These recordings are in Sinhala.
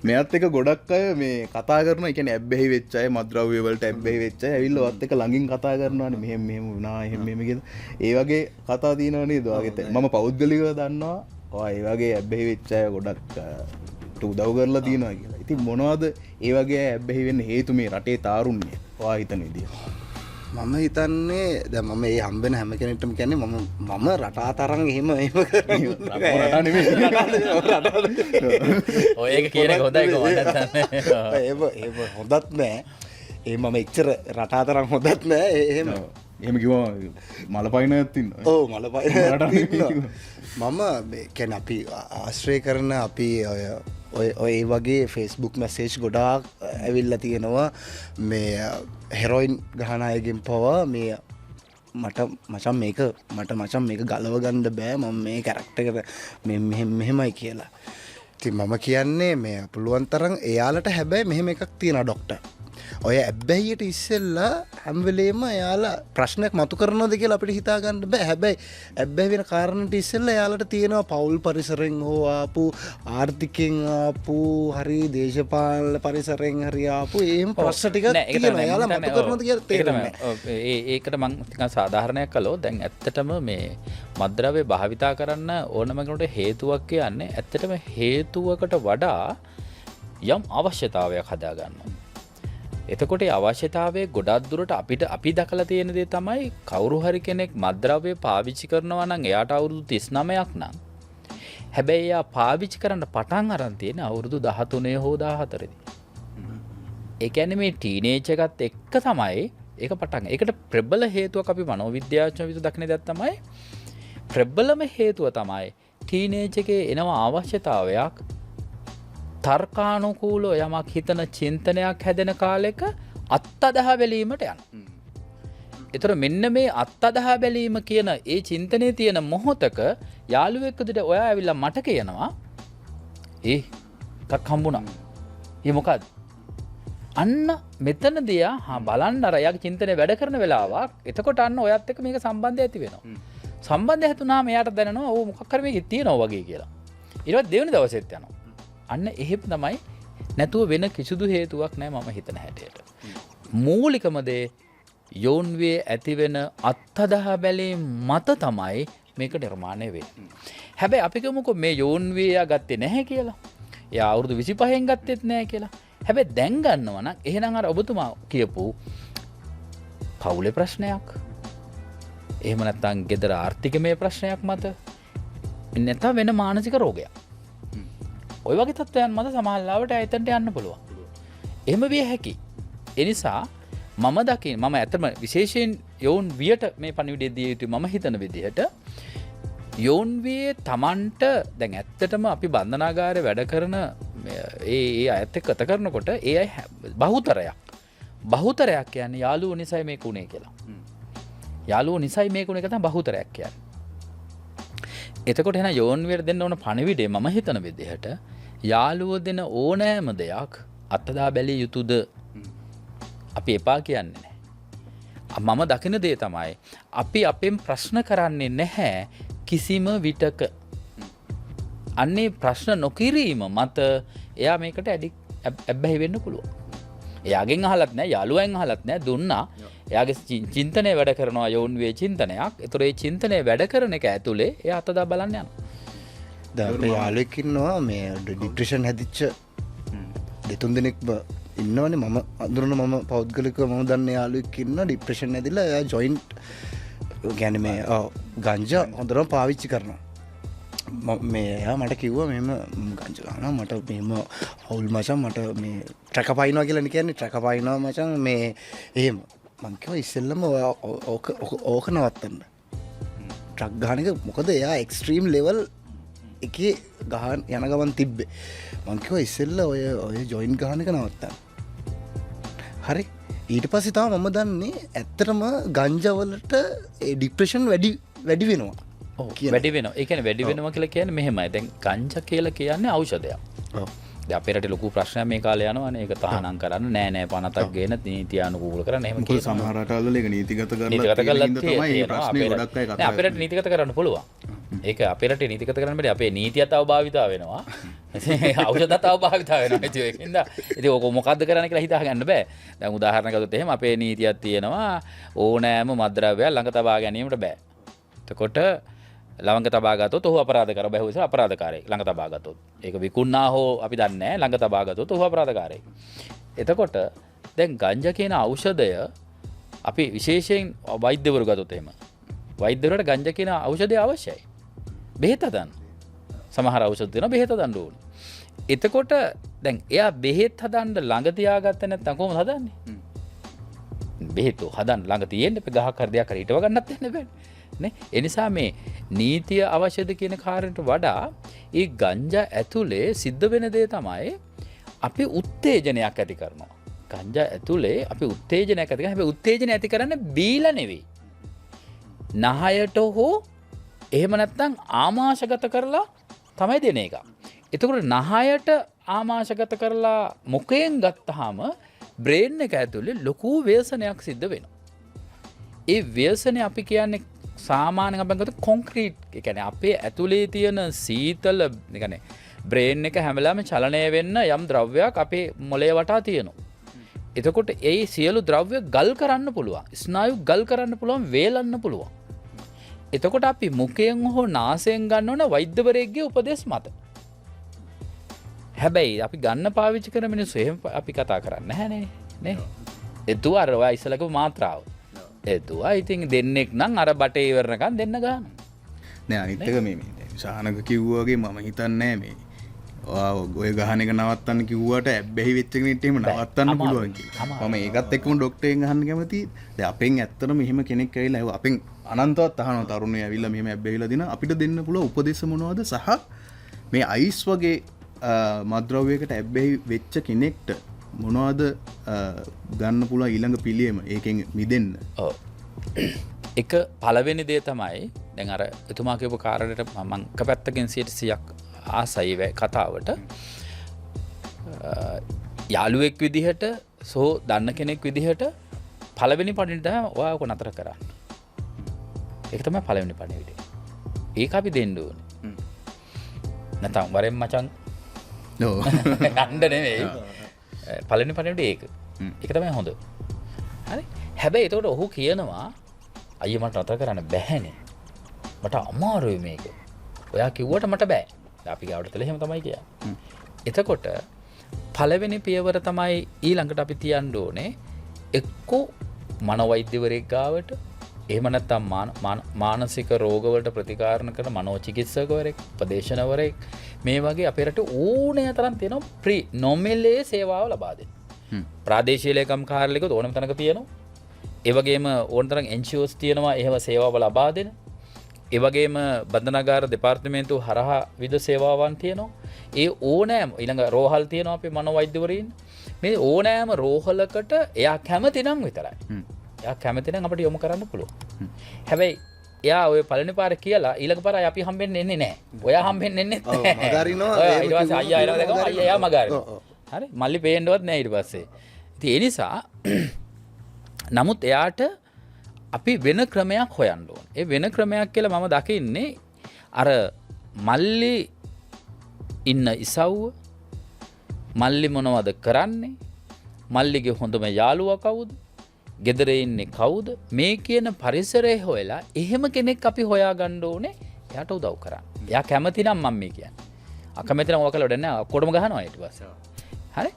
මෙයත් එක ගොඩක් අය මේ කතා කරන එක ඇබ්බෙහි වෙච්ච අය මද්‍රව්‍ය වලට ඇබ්බෙහි වෙච්ච අය ඇවිල්ලා ඔයත් එක ළඟින් කතා කරනවානේ මෙහෙම මෙහෙම වුණා එහෙම මෙහෙම කියලා. ඒ වගේ කතා තියෙනවා නේද? ඔයගෙත් මම පෞද්ගලිකව දන්නවා. ඔය ඒ වගේ ඇබ්බෙහි වෙච්ච අය ගොඩක් උදව් කරලා තියෙනවා කියලා. ඉතින් මොනවද ඒ වගේ ඇබ්බෙහි වෙන්න හේතු මේ රටේ තාරුණ්‍ය? ඔයා හිතන විදියට. මම හිතන්නේ දැන් මම මේ හම්බෙන හැම කෙනෙක්ටම කියන්නේ මම රටා තරම් එහෙම රටා නෙමෙයි. ඔය එක කියන එක හොඳයි කොහොමද නැත්නම් එහෙම හොඳත් නෑ. ඒ මම එච්චර රටා තරම් හොඳත් නෑ. එහෙම කිව්වා මල පයින්නත් ඉන්නවා. ඔව් මල පයින්න මම කියන්නේ අපි ආශ්‍රය කරන අපි ඔය ඒ වගේ ෆේස්බුක් මැසේජ් ගොඩාක් ඇවිල්ලා තියෙනවා මේ හෙරොයින් ගහන අයගෙන් පවා මේ මට මචං මේක ගලව ගන්න බෑ මම මේ කැරක්ටර් එක මෙහෙමයි කියලා. ඉතින් මම කියන්නේ මේ පුළුවන් තරම් එයාලට හැබැයි මෙහෙම එකක් තියෙනවා ડોක්ටර්. ඔය ඇබ්බැහියට ඉස්සෙල්ලා හැම වෙලේම එයාලා ප්‍රශ්නයක් මතු කරනවද කියලා අපිට හිතා ගන්න බෑ. හැබැයි ඇබ්බැහි වෙන කාරණේට ඉස්සෙල්ලා එයාලට තියෙනවා පෞල් පරිසරෙන් හෝ ආපු ආර්ථිකෙන් ආපු හරි දේශපාලන පරිසරෙන් හරි ආපු එහෙම ප්‍රශ්න ටිකක් තියෙනවා. එයාලා මතු කරනවද කියලා තේරෙන්නේ නැහැ. ඒකට මම ටිකක් සාධාරණයක් කළොත් දැන් ඇත්තටම මේ මද්ද්‍රව්‍ය භාවිතා කරන්න ඕනම කෙනෙකුට හේතුවක් කියන්නේ ඇත්තටම හේතුවකට වඩා යම් අවශ්‍යතාවයක් හදා ගන්නවා. එතකොට ඒ අවශ්‍යතාවයේ ගොඩක් දුරට අපි දැකලා තියෙන දේ තමයි කවුරු හරි කෙනෙක් මත්ද්‍රව්‍ය පාවිච්චි කරනවා නම් එයාට අවුරුදු 39ක් නම් හැබැයි එයා පාවිච්චි කරන්න පටන් අරන් තියෙන අවුරුදු 13 හෝ 14 දී. ඒ කියන්නේ මේ ටීනේජ් එකත් එක්ක තමයි ඒක පටන්. ඒකට ප්‍රබල හේතුවක් අපි මනෝවිද්‍යාඥයෝ විසින් දක්න දෙයක් තමයි ප්‍රබලම හේතුව තමයි ටීනේජ් එකේ එනවා අවශ්‍යතාවයක් තර්කානුකූලව යමක් හිතන චින්තනයක් හැදෙන කාලෙක අත්අදහා බැලීමට යනවා. ඒතර මෙන්න මේ අත්අදහා බැලීම කියන ඒ චින්තනයේ තියෙන මොහොතක යාළුවෙක් උදේට ඔයා ඇවිල්ලා මට කියනවා තක් හම්බුණා. ඒ මොකද්ද? අන්න මෙතනදී බලන්න අර යාගේ චින්තනය වැඩ කරන වෙලාවක් එතකොට අන්න ඔයත් එක්ක මේක සම්බන්ධය ඇති වෙනවා. සම්බන්ධය ඇතුණාම එයාට දැනෙනවා ඕ මොකක් හරි මේකේ තියෙනවා වගේ කියලා. ඊට පස්සේ දෙවෙනි දවසෙත් යනවා. අන්න එහෙම තමයි නැතුව වෙන කිසිදු හේතුවක් නැහැ මම හිතන හැටියට. මූලිකම දේ යෝන්වේ ඇති වෙන අත්අදහා බැලීම මත තමයි මේක නිර්මාණය වෙන්නේ. හැබැයි අපි කියමුකෝ මේ යෝන්වේ යා ගත්තේ නැහැ කියලා. එයා අවුරුදු 25න් ගත්තෙත් නැහැ කියලා. හැබැයි දැන් ගන්නවා නම් එහෙනම් අර ඔබතුමා කියපු පවුලේ ප්‍රශ්නයක්. එහෙම නැත්නම් ගෙදර ආර්ථිකමය ප්‍රශ්නයක් මත නැත්නම් වෙන මානසික රෝගයක්. ඔය වගේ තත්ත්වයන් මත සමාජලාවට ඇතන්ට යන්න පුළුවන්. එහෙම විය හැකි. ඒ නිසා මම දකින මම ඇත්තම විශේෂයෙන් යෝන් වියට මේ පණිවිඩය දිය යුතුයි මම හිතන විදිහට යෝන් වියේ Tamanට දැන් ඇත්තටම අපි බන්ධනාගාරේ වැඩ කරන ඒ අයත් එක්ක කතා කරනකොට ඒ අය බහුතරයක් කියන්නේ යාළුවෝ නිසයි මේක උනේ කියලා. යාළුවෝ නිසයි මේක උනේ කියලා බහුතරයක් කියන්නේ. එතකොට එහෙනම් යෝන් වියට දෙන්න ඕන පණිවිඩය මම හිතන විදිහට යාළුවෝ දෙන ඕනෑම දෙයක් අත්දා බැලිය යුතුද අපි එපා කියන්නේ නැහැ. මම දකින දේ තමයි අපි අපෙන් ප්‍රශ්න කරන්නේ නැහැ කිසිම විටක. අන්නේ ප්‍රශ්න නොකිරීම මත එයා මේකට ඇබ්බැහි වෙන්න පුළුවන්. එයාගෙන් අහලත් නැහැ යාළුවෙන් අහලත් නැහැ දුන්නා. එයාගේ චින්තනය වැඩ කරනවා යෝන්වේ චින්තනයක්. ඒතර ඒ චින්තනය වැඩ කරන එක ඇතුලේ එයා අතදා බලන්න යනවා. දැන් අපේ යාළුවෙක් ඉන්නවා මේ ડિප්‍රෙෂන් හැදිච්ච දෙතුන් දෙනෙක් ඉන්නවනේ මම අඳුරන මම පෞද්ගලිකව මම දන්න යාළුවෙක් ඉන්නවා ડિප්‍රෙෂන් හැදිලා එයා ජොයින්ට් කියන්නේ මේ ගංජා හොඳටම පාවිච්චි කරනවා. මේ එයා මට කිව්වා මෙහෙම ගංජා ගන්නවා මට මෙහෙම අවුල් මචං මට මේ ට්‍රැක පයින්නවා කියලා කියන්නේ ට්‍රැක පයින්නවා මචං මේ එහෙම මං කිව්වා ඉස්සෙල්ලම ඕක නවත්තන්න. ට්‍රක් ගහන එක මොකද එයා එක්ස්ට්‍රීම් ලෙවල් එකේ ගහන යන ගමන් තිබ්බේ. මං කිව්වා ඉස්සෙල්ලා ඔය ජොයින් ගහන එක නවත්තන්න. හරි. ඊට පස්සේ තමයි මම දන්නේ ඇත්තටම ගංජාවලට ડિප්‍රෙෂන් වැඩි වෙනවා. වැඩි වෙනවා. ඒ කියන්නේ වැඩි වෙනවා කියලා කියන්නේ මෙහෙමයි. දැන් ගංජා කියලා කියන්නේ ඖෂධයක්. ඔව්. දැන් අපේ රටේ ලොකු ප්‍රශ්නයක් මේ කාලේ යනවානේ. ඒක තහනම් කරන්න නෑ පනතක් ගේන නීති අනුකූල කරන්න එහෙම කියන සමහර රටවල ඒක නීතිගත කරලා තමයි මේ ප්‍රශ්නේ ගොඩක් අය කතා කරන්නේ. අපේ රට නීතිගත කරන්න පුළුවන්. ඒක අපේ රටේ නීතිගත කරන්න බැරි අපේ නීතියත් අවභාවිතා වෙනවා. ඖෂධත් අවභාවිතා වෙනවා. ඉතින් ඕක මොකද්ද කරන්න කියලා හිතා ගන්න බෑ. දැන් උදාහරණයක් ගත්තොත් එහෙම අපේ නීතියක් තියෙනවා ඕනෑම මත්ද්‍රව්‍යයක් ළඟ තබා ගැනීමට බෑ. එතකොට ළඟ තබා ගත්තොත් ඔහු අපරාධකාරයෙක්. බැහුවස අපරාධකාරයෙක් ළඟ තබා ගත්තොත්. ඒක විකුණනා හෝ අපි දන්නේ නැහැ. ළඟ තබා ගත්තොත් ඔහු අපරාධකාරයෙක්. එතකොට දැන් ගංජා කියන ඖෂධය අපි විශේෂයෙන් වෛද්‍යවරු ගත්තොත් එහෙම වෛද්‍යවරුන්ට ගංජා කියන ඖෂධය අවශ්‍යයි. බෙහෙත හදන්න. සමහර ඖෂධ දෙනවා බෙහෙත හදන්න ඕනේ. එතකොට දැන් එයා බෙහෙත් හදන්න ළඟ තියාගත්තේ නැත්නම් කොහොමද හදන්නේ? බෙහෙත හදන්න ළඟ තියෙන්න ගහක් හරි දෙයක් හරි හිටව ගන්නත් වෙන්නේ බෑ. නේ? ඒ නිසා මේ නීතිය අවශ්‍යද කියන කාරණයට වඩා ඒ ගංජා ඇතුලේ සිද්ධ වෙන දේ තමයි අපි උත්තේජනයක් ඇති කරනවා. ගංජා ඇතුලේ අපි උත්තේජනයක් ඇති කරනවා. හැබැයි උත්තේජනය ඇති කරන්නේ බීලා නෙවෙයි. නහයට හෝ එහෙම නැත්නම් ආමාශගත කරලා තමයි දෙන එක. එතකොට නහයට ආමාශගත කරලා මුඛයෙන් ගත්තාම බ්‍රේන් එක ඇතුලේ ලොකු ව්‍යසනයක් සිද්ධ වෙනවා. ඒ ව්‍යසනය අපි කියන්නේ සාමාන්‍යයෙන් අපෙන් ගත්තොත් කොන්ක්‍රීට්. ඒ කියන්නේ අපේ ඇතුලේ තියෙන සීතල ඒ කියන්නේ බ්‍රේන් එක හැම වෙලාවෙම චලනය වෙන්න යම් ද්‍රව්‍යයක් අපේ මොළය වටා තියෙනවා. එතකොට ඒ සියලු ද්‍රව්‍ය ගල් කරන්න පුළුවන්. ස්නායු ගල් කරන්න පුළුවන්, වේලන්න පුළුවන්. එතකොට අපි මුඛයෙන් හෝ නාසයෙන් ගන්න ඕන වෛද්‍යවරයෙක්ගේ උපදෙස් මත. හැබැයි අපි ගන්න පාවිච්චි කරන මිනිස්සු එහෙම අපි කතා කරන්නේ නැහැ නේ. එතුවා අර ඔය ඉස්සලක මාත්‍රාව. එතුවා ඉතින් දෙන්නෙක් නම් අර බටේ ඉවරනකන් දෙන්න ගන්නවා. නෑ අනිත් එක මේ ශානක කිව්වාගේ මම හිතන්නේ මේ ඔය ගහන එක නවත්තන්න කිව්වට ඇබ්බැහි වෙච්ච කෙනෙක්ට එහෙම නවත්තන්න පුළුවන් කියලා. මම ඒකත් එක්කම ඩොක්ටර්ගෙන් අහන්න කැමතියි. දැන් අපෙන් ඇත්තටම මෙහෙම කෙනෙක් ඇවිල්ලා අපෙන් අනන්තවත් අහනවා තරුණයෝ ඇවිල්ලා මෙහෙම ඇබ්බැහිලා දින අපිට දෙන්න පුළුවන් උපදේශ මොනවද සහ මේ අයිස් වගේ මත්ද්‍රව්‍යයකට ඇබ්බැහි වෙච්ච කෙනෙක්ට මොනවද ගන්න පුළුවන් ඊළඟ පිළියෙම ඒකෙන් මිදෙන්න. ඔව්. එක පළවෙනි දේ තමයි දැන් අර එතුමා කියපු කාරණයට මම එක පැත්තකින් 100%ක් ආසයි කතාවට. යාළුවෙක් විදිහට සෝ දන්න කෙනෙක් විදිහට පළවෙනි පණිවිඩය තමයි ඔයාව නතර කරන්න. ඒක තමයි පළවෙනි පණිවිඩය. ඒක අපි දෙන්න ඕනේ. නැත්නම් වරෙන් මචං ඔව් ගන්න නෙවෙයි. පළවෙනි පණිවිඩය ඒක. ඒක තමයි හොඳ. හරි. හැබැයි ඒකට ඔහු කියනවා අයියා මට නතර කරන්න බැහැනේ. මට අමාරුයි මේක. ඔයා කිව්වට මට බෑ. අපි ගාවට තල එහෙම තමයි කියන්නේ. එතකොට පළවෙනි පියවර තමයි ඊළඟට අපි තියන්න ඕනේ එක්කෝ මනෝවෛද්‍යවරයෙක් ගාවට එහෙම නැත්නම් මානසික රෝගවලට ප්‍රතිකාරණ කරන මනෝචිකිත්සකවරයෙක්, උපදේශනවරයෙක් මේ වගේ අපේ රටේ ඕනෑ තරම් තියෙනවා නොමිලේ සේවාව ලබා දෙන්න. ප්‍රාදේශීය ලේකම් කාර්යාලයක ඕනම තැනක තියෙනවා. ඒ වගේම ඕන තරම් NGOs තියෙනවා එහෙම සේවාව ලබා දෙන. ඒ වගේම බන්ධනාගාර දෙපාර්තමේන්තුව හරහා විවිධ සේවාවන් තියෙනවා. ඒ ඕනෑම ඊළඟ රෝහල් තියෙනවා අපේ මනෝවෛද්‍යවරීන්. මේ ඕනෑම රෝහලකට එයා කැමති නම් විතරයි. එයා කැමති නම් අපිට යොමු කරන්න පුළුවන්. හැබැයි එයා ඔය පළවෙනි පාරේ කියලා ඊළඟ පාර අපි හම්බෙන්නේ එන්නේ නැහැ. ඔයා හම්බෙන්නේ නැහැ. ඔව් මගහරිනවා. ඊට පස්සේ අයියා එනවා දැකම අයියා එයා මගහරිනවා. හරි මල්ලි පේන්නවත් නැහැ ඊට පස්සේ. ඉතින් ඒ නිසා නමුත් එයාට අපි වෙන ක්‍රමයක් හොයන්න ඕන. ඒ වෙන ක්‍රමයක් කියලා මම දකින්නේ අර මල්ලි ඉන්න ඉසව්ව මල්ලි මොනවද කරන්නේ? මල්ලිගේ හොඳම යාළුවා කවුද? ගෙදර ඉන්නේ කවුද? මේ කියන පරිසරය හොයලා එහෙම කෙනෙක් අපි හොයාගන්න ඕනේ. එයාට උදව් කරන්න. එයා කැමති නම් මම මේ කියන්නේ. අකමැති නම් ඔකල වැඩ නැහැ. ඔක්කොටම ගහනවා ඊට පස්සේ. හරි?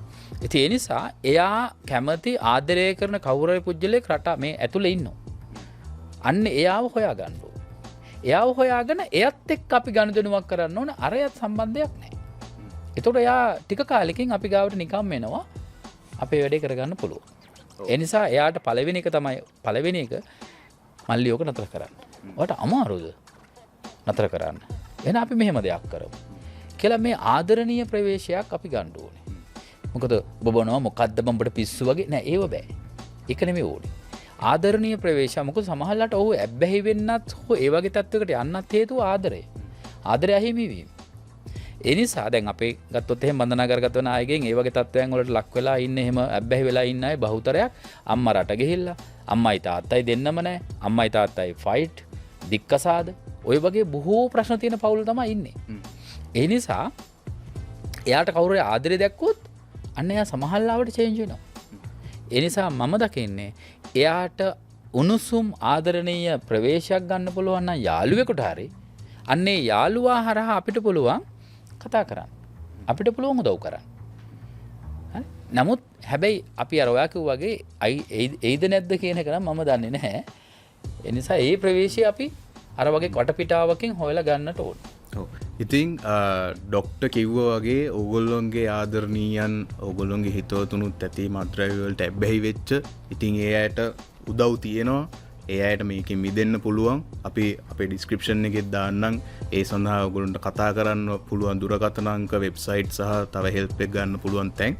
ඉතින් ඒ නිසා එයා කැමති ආදරය කරන කවුරුහරි පුජ්‍යලෙක් රට මේ ඇතුලේ ඉන්නවා. අන්න එයාව හොයාගන්න ඕනේ. එයාව හොයාගෙන එයත් එක්ක අපි ගනුදෙනුවක් කරන්න ඕනේ. අරයත් සම්බන්ධයක් නැහැ. ඒතකොට එයා ටික කාලෙකින් අපි ගාවට නිකම් එනවා. අපේ වැඩේ කරගන්න පුළුවන්. ඒ නිසා එයාට පළවෙනි එක මල්ලි ඕක නතර කරන්න. ඔයාට අමාරුද? නතර කරන්න. එහෙනම් අපි මෙහෙම දෙයක් කරමු. කියලා මේ ආදරණීය ප්‍රවේශයක් අපි ගන්න ඕනේ. මොකද බබනවා මොකද්ද බම්බට පිස්සු වගේ නෑ ඒව බෑ. ඒක නෙමෙයි ඕනේ. ආදරණීය ප්‍රවේශය මොකද සමහරලාට ඔහු ඇබ්බැහි වෙන්නත් හෝ ඒ වගේ තත්වයකට යන්නත් හේතුව ආදරය. ආදරය අහිමි වීම. ඒ නිසා දැන් අපේ ගත්තොත් එහෙම බන්ධනාගාරගත වෙන අයගෙන් ඒ වගේ තත්වයන් වලට ලක් වෙලා ඉන්න එහෙම ඇබ්බැහි වෙලා ඉන්න අය බහුතරයක් අම්මා රට ගිහිල්ලා අම්මයි තාත්තයි දෙන්නම නැහැ. අම්මයි තාත්තයි ෆයිට් දික්කසාද ඔය වගේ බොහෝ ප්‍රශ්න තියෙන පවුල් තමයි ඉන්නේ. ඒ නිසා එයාට කවුරු හරි ආදරේ දැක්කොත් අන්න එයා සමහරවිට චේන්ජ් වෙනවා. ඒ නිසා මම දකින්නේ එයාට උණුසුම් ආදරණීය ප්‍රවේශයක් ගන්න පුළුවන් නම් යාළුවෙකුට හරි අන්නේ යාළුවා හරහා අපිට පුළුවන් කතා කරන්න. අපිට පුළුවන් උදව් කරන්න. හරි? නමුත් හැබැයි අපි අර ඔයා කිව්වාගේ එයිද නැද්ද කියන එක නම් මම දන්නේ නැහැ. ඒ නිසා ඒ ප්‍රවේශය අපි අර වගේ වටපිටාවකින් හොයලා ගන්නට ඕන. ඉතින් ඩොක්ට කිව්ව වගේ ඔගොල්ලොන්ගේ ආදරණීයන් ඔගොල්ලොන්ගේ හිතවතුනුත් ඇති මත්ද්‍රව්‍යවලට ඇබ්බැහි වෙච්ච ඉතින් ඒ අයට උදව් තියෙනවා. ඒ අයට මේකෙන් මිදෙන්න පුළුවන්. අපි අපේ ඩිස්ක්‍රිප්ෂන් එකෙත් දාන්නම්. ඒ සඳහා ඔයගොල්ලන්ට කතා කරන්න පුළුවන් දුරකථන අංක, වෙබ්සයිට් සහ තව හෙල්ප් එක ගන්න පුළුවන් තැන්.